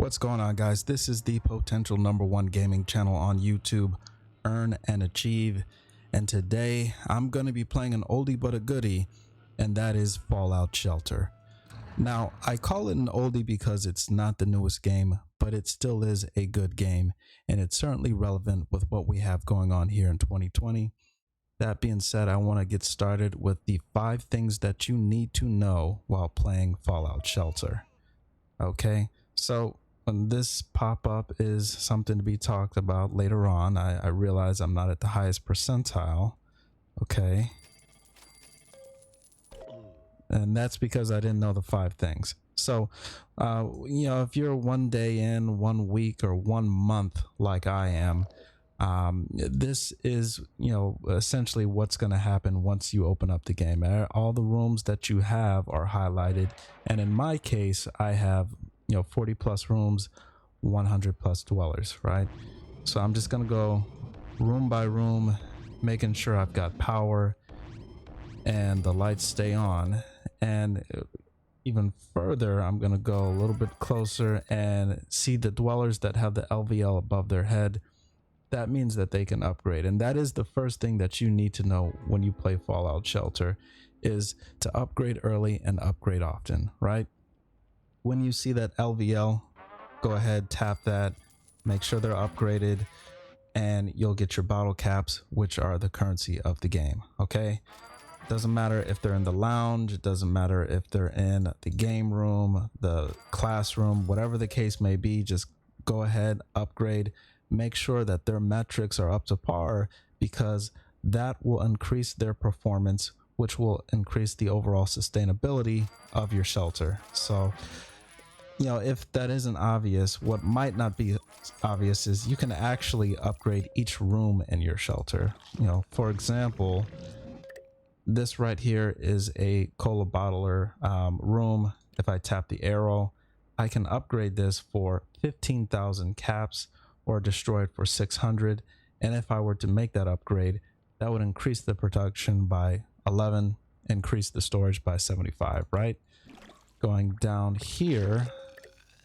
What's going on, guys? This is the potential #1 gaming channel on YouTube, Earn and Achieve, and today I'm going to be playing an oldie but a goodie, and that is Fallout Shelter. Now, I call it an oldie because it's not the newest game, but it still is a good game, and it's certainly relevant with what we have going on here in 2020. That being said, I want to get started with the 5 things that you need to know while playing Fallout Shelter. Okay, so when this pop-up is something to be talked about later on, I realize I'm not at the highest percentile. Okay. And that's because I didn't know the 5 things. So, if you're 1 day in, 1 week, or 1 month like I am, this is, essentially what's going to happen once you open up the game. All the rooms that you have are highlighted. And in my case, I have 40 plus rooms, 100 plus dwellers, right? So I'm just gonna go room by room, making sure I've got power and the lights stay on. And even further, I'm gonna go a little bit closer and see the dwellers that have the LVL above their head. That means that they can upgrade, and that is the first thing that you need to know when you play Fallout Shelter, is to upgrade early and upgrade often, right? When you see that LVL, go ahead, tap that, make sure they're upgraded, and you'll get your bottle caps, which are the currency of the game. Okay, doesn't matter if they're in the lounge, it doesn't matter if they're in the game room, the classroom, whatever the case may be. Just go ahead, upgrade, make sure that their metrics are up to par, because that will increase their performance, which will increase the overall sustainability of your shelter. So if that isn't obvious, what might not be obvious is you can actually upgrade each room in your shelter. For example, this right here is a cola bottler room. If I tap the arrow, I can upgrade this for 15,000 caps or destroy it for 600. And if I were to make that upgrade, that would increase the production by 11, increase the storage by 75, right? Going down here,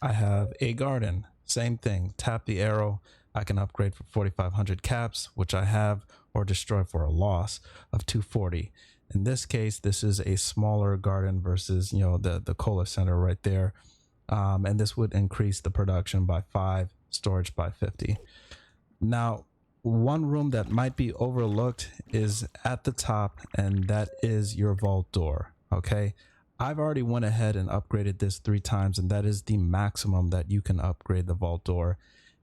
I have a garden. Same thing. Tap the arrow. I can upgrade for 4,500 caps, which I have, or destroy for a loss of 240. In this case, this is a smaller garden versus, the cola center right there. And this would increase the production by 5, storage by 50. Now, one room that might be overlooked is at the top, and that is your vault door. Okay. I've already went ahead and upgraded this 3 times, and that is the maximum that you can upgrade the vault door.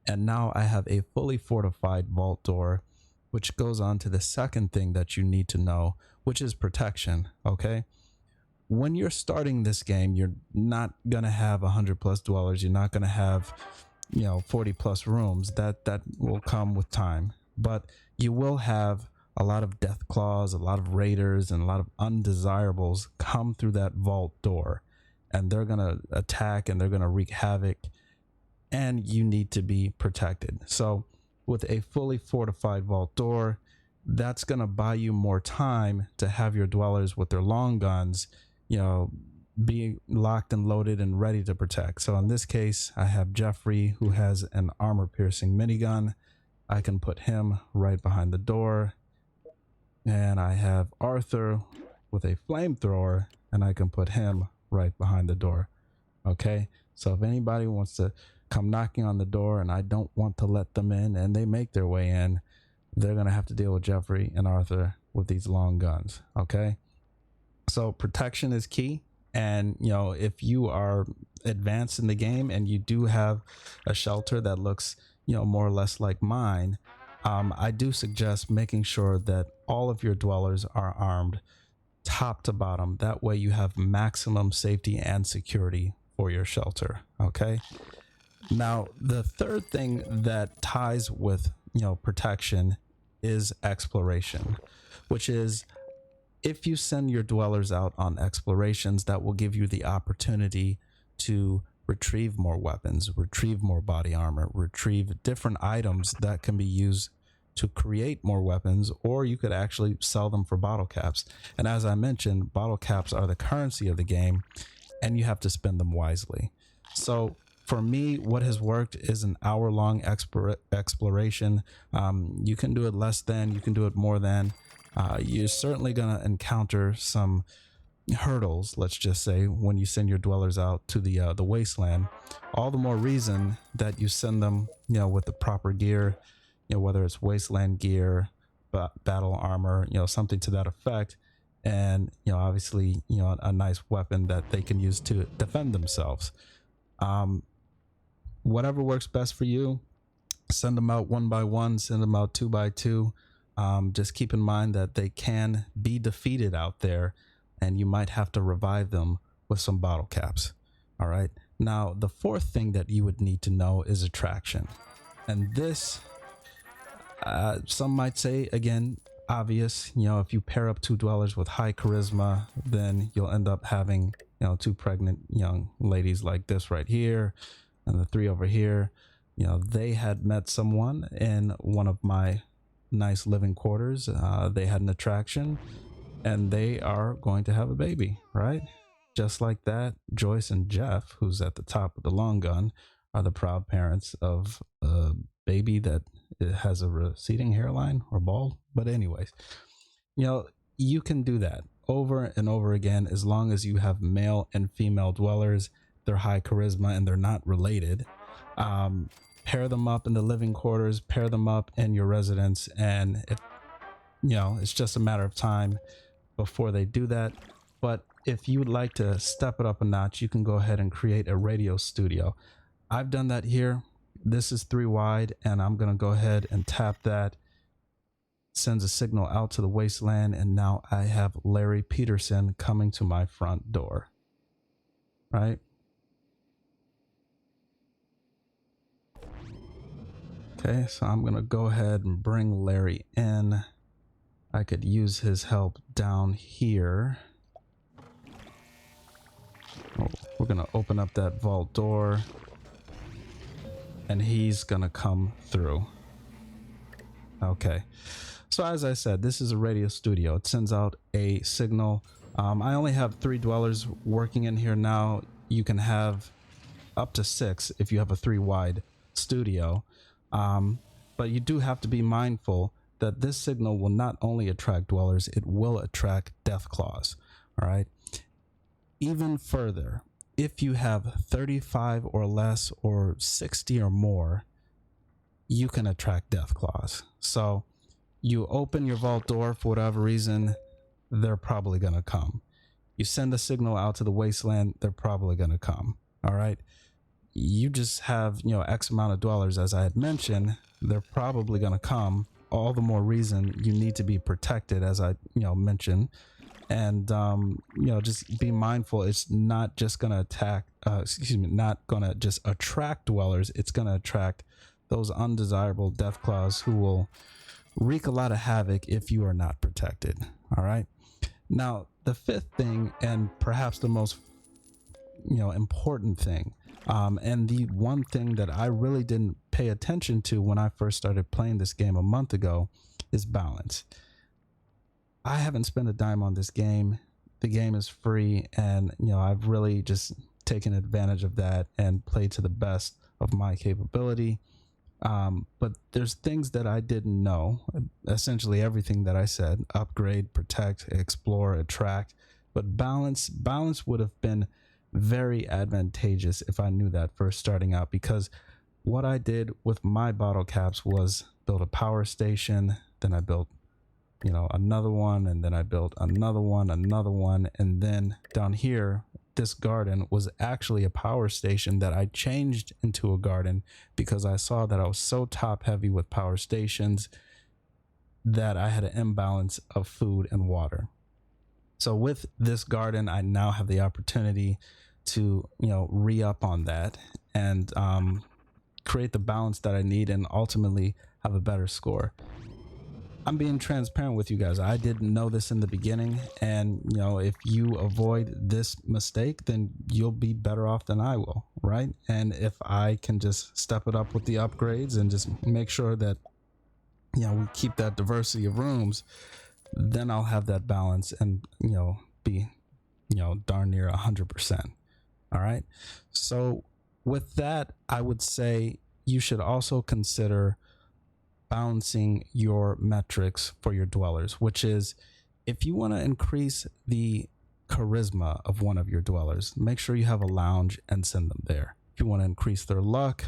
And now I have a fully fortified vault door, which goes on to the second thing that you need to know, which is protection. Okay. When you're starting this game, you're not going to have 100 plus dwellers. You're not going to have, 40 plus rooms. That will come with time, but you will have a lot of death claws, a lot of raiders, and a lot of undesirables come through that vault door, and they're going to attack and they're going to wreak havoc, and you need to be protected. So with a fully fortified vault door, that's going to buy you more time to have your dwellers with their long guns, be locked and loaded and ready to protect. So in this case, I have Jeffrey, who has an armor piercing minigun. I can put him right behind the door. And I have Arthur with a flamethrower, and I can put him right behind the door. Okay, so if anybody wants to come knocking on the door and I don't want to let them in and they make their way in, they're going to have to deal with Jeffrey and Arthur with these long guns. Okay, so protection is key. And, if you are advanced in the game and you do have a shelter that looks, more or less like mine, I do suggest making sure that all of your dwellers are armed top to bottom. That way you have maximum safety and security for your shelter. Okay. Now, the third thing that ties with, protection is exploration, which is if you send your dwellers out on explorations, that will give you the opportunity to retrieve more weapons, retrieve more body armor, retrieve different items that can be used to create more weapons, or you could actually sell them for bottle caps. And as I mentioned, bottle caps are the currency of the game, and you have to spend them wisely. So For me, what has worked is an hour-long exploration. You can do it less than, you can do it more than. You're certainly going to encounter some hurdles, let's just say, when you send your dwellers out to the wasteland. All the more reason that you send them, with the proper gear, whether it's wasteland gear, battle armor, something to that effect, and obviously, a nice weapon that they can use to defend themselves. Whatever works best for you, send them out one by one, send them out two by two. Just keep in mind that they can be defeated out there, and you might have to revive them with some bottle caps. All right. Now, the fourth thing that you would need to know is attraction. And this, some might say, again, obvious. If you pair up two dwellers with high charisma, then you'll end up having, two pregnant young ladies like this right here, and the three over here. They had met someone in one of my nice living quarters. They had an attraction, and they are going to have a baby, right? Just like that, Joyce and Jeff, who's at the top of the long gun, are the proud parents of a baby that has a receding hairline or bald. But anyways, you can do that over and over again as long as you have male and female dwellers. They're high charisma and they're not related. Pair them up in the living quarters, pair them up in your residence, and if it's just a matter of time before they do that. But if you would like to step it up a notch, you can go ahead and create a radio studio. I've done that here. This is 3 wide, and I'm going to go ahead and tap that. Sends a signal out to the wasteland, and now I have Larry Peterson coming to my front door. Right? Okay, so I'm going to go ahead and bring Larry in. I could use his help down here. Oh, we're going to open up that vault door, and he's going to come through. Okay. So as I said, this is a radio studio. It sends out a signal. I only have 3 dwellers working in here now. You can have up to 6 if you have a 3 wide studio. But you do have to be mindful that this signal will not only attract dwellers, it will attract death claws. All right. Even further, if you have 35 or less or 60 or more, you can attract death claws. So you open your vault door for whatever reason, they're probably going to come. You send a signal out to the wasteland, they're probably going to come. All right. You just have, X amount of dwellers, as I had mentioned, they're probably going to come. All the more reason you need to be protected, as I, mentioned. And, just be mindful. It's not just going to not going to just attract dwellers. It's going to attract those undesirable death claws who will wreak a lot of havoc if you are not protected. All right. Now, the fifth thing, and perhaps the most, important thing, and the one thing that I really didn't pay attention to when I first started playing this game a month ago, is balance. I haven't spent a dime on this game. The game is free, and I've really just taken advantage of that and played to the best of my capability. But there's things that I didn't know. Essentially everything that I said: upgrade, protect, explore, attract. But balance would have been very advantageous if I knew that first starting out, because what I did with my bottle caps was build a power station, then I built another one, and then I built another one, and then down here, this garden was actually a power station that I changed into a garden because I saw that I was so top heavy with power stations that I had an imbalance of food and water. So with this garden, I now have the opportunity to re-up on that and create the balance that I need and ultimately have a better score. I'm being transparent with you guys. I didn't know this in the beginning, and if you avoid this mistake, then you'll be better off than I will, right? And if I can just step it up with the upgrades and just make sure that we keep that diversity of rooms, then I'll have that balance and be darn near 100%. All right. So with that, I would say you should also consider balancing your metrics for your dwellers, which is if you want to increase the charisma of one of your dwellers, make sure you have a lounge and send them there. If you want to increase their luck,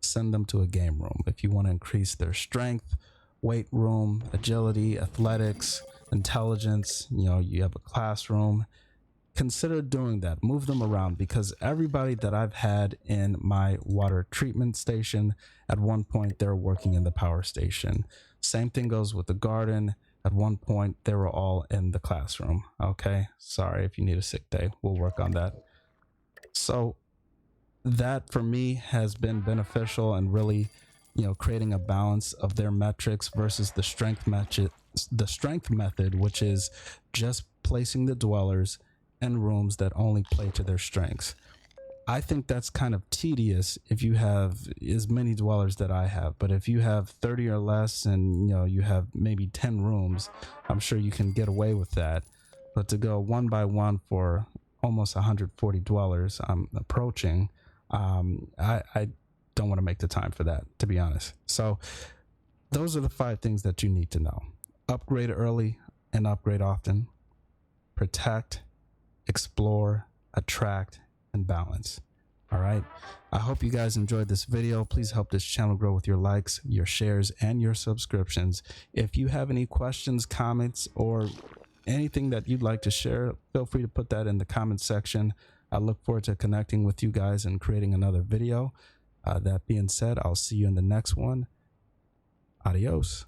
send them to a game room. If you want to increase their strength, weight room, agility, athletics, intelligence, you have a classroom, consider doing that. Move them around, because everybody that I've had in my water treatment station, at one point they're working in the power station. Same thing goes with the garden. At one point they were all in the classroom. Okay, sorry if you need a sick day, we'll work on that. So that for me has been beneficial, and really, creating a balance of their metrics versus the strength method, which is just placing the dwellers in rooms that only play to their strengths. I think that's kind of tedious if you have as many dwellers that I have, but if you have 30 or less and you have maybe 10 rooms, I'm sure you can get away with that. But to go one by one for almost 140 dwellers I'm approaching, I don't want to make the time for that, to be honest. So those are the 5 things that you need to know. Upgrade early and upgrade often. Protect, explore, attract, and balance. All right, I hope you guys enjoyed this video. Please help this channel grow with your likes, your shares, and your subscriptions. If you have any questions, comments, or anything that you'd like to share, feel free to put that in the comment section. I look forward to connecting with you guys and creating another video. That being said, I'll see you in the next one. Adios.